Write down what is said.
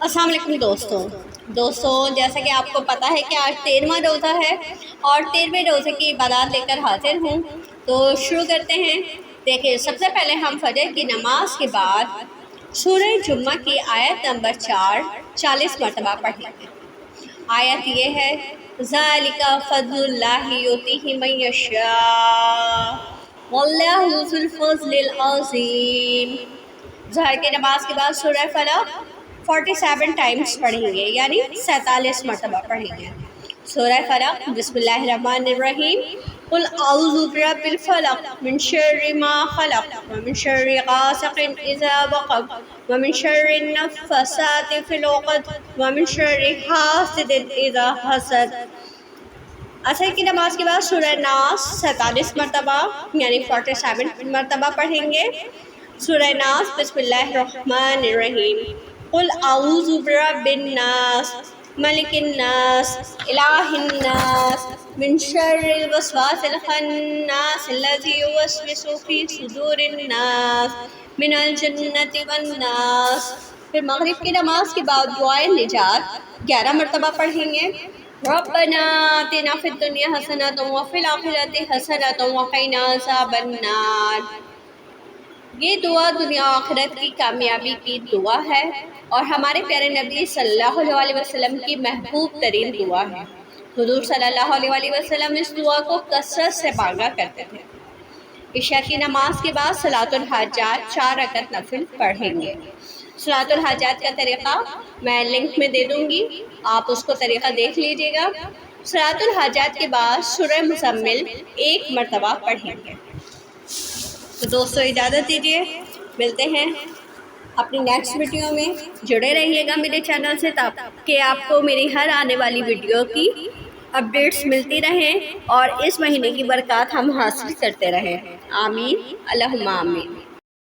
अस्सलाम वालेकुम दोस्तों जैसा कि आपको पता है कि आज 13वां रोज़ा है और 13वें रोज़े की इबादत लेकर हाजिर हूँ। तो शुरू करते हैं। देखिए, सबसे पहले हम फजर की नमाज के बाद सूरह जुम्मा की आयत नंबर 40 मरतबा पढ़ेंगे। आयत ये है, ज़ालिका फ़ज़्लुल्लाहि युतीहि मन यशा वल्लाहु ज़ुल फ़ज़्लिल अज़ीम। ज़हर की नमाज के बाद सूरह फलक 47 टाइम्स पढ़ेंगे, यानी 47 मरतबा पढ़ेंगे। सूरह फलक, बिस्मिल्लाहिर्रहमानिर्रहीम, कुल औज़ु बिरब्बिल फलक मिन शर्रि मा खलक व मिन शर्रि गासिकिन इज़ा वक़ब व मिन शर्रि नफ़्फ़ासाति फ़िल उक़द व मिन शर्रि हासिदिन इज़ा हसद। असर की नमाज के बाद सूरह नास 47 मरतबा यानी 47 मरतबा पढ़ेंगे। सूरह नास, बिस्मिल्लाहिर्रहमानिर्रहीम, कुल औज़ु बिरब्बिन नास मलिकिन नास इलाहिन नास मिन शर्रिल वसवासिल खन्नास अल्लज़ी युवस्विसु फ़ी सुदूरिन नास मिनल जन्नति वन नास। फिर मगरिब की नमाज के बाद दुआए निजात 11 मरतबा पढ़ेंगे। रब्बना आतिना फिद दुनिया हसनतन व फिल आखिरति हसनतन व क़िना अज़ाबन्नार। ये दुआ दुनिया और आखिरत की कामयाबी की दुआ है और हमारे प्यारे नबी सल्लल्लाहु अलैहि वसल्लम की महबूब तरीन दुआ है। हुज़ूर सल्लल्लाहु अलैहि वसल्लम इस दुआ को कसरत से मांगा करते थे। इशा की नमाज के बाद सलातुल हाजात 4 रकअत नफिल पढ़ेंगे। सलातुल हाजात का तरीक़ा मैं लिंक में दे दूँगी, आप उसको तरीक़ा देख लीजिएगा। सलातुल हाजात के बाद सूरह मुज़म्मिल 1 मरतबा पढ़ेंगे। तो दोस्तों इजाज़त दीजिए, मिलते हैं अपनी नेक्स्ट वीडियो में। जुड़े रहिएगा मेरे चैनल से ताकि आपको मेरी हर आने वाली वीडियो की अपडेट्स मिलती रहें और इस महीने की बरकत हम हासिल करते रहें। आमीन, अल्लाहुम्मा आमीन।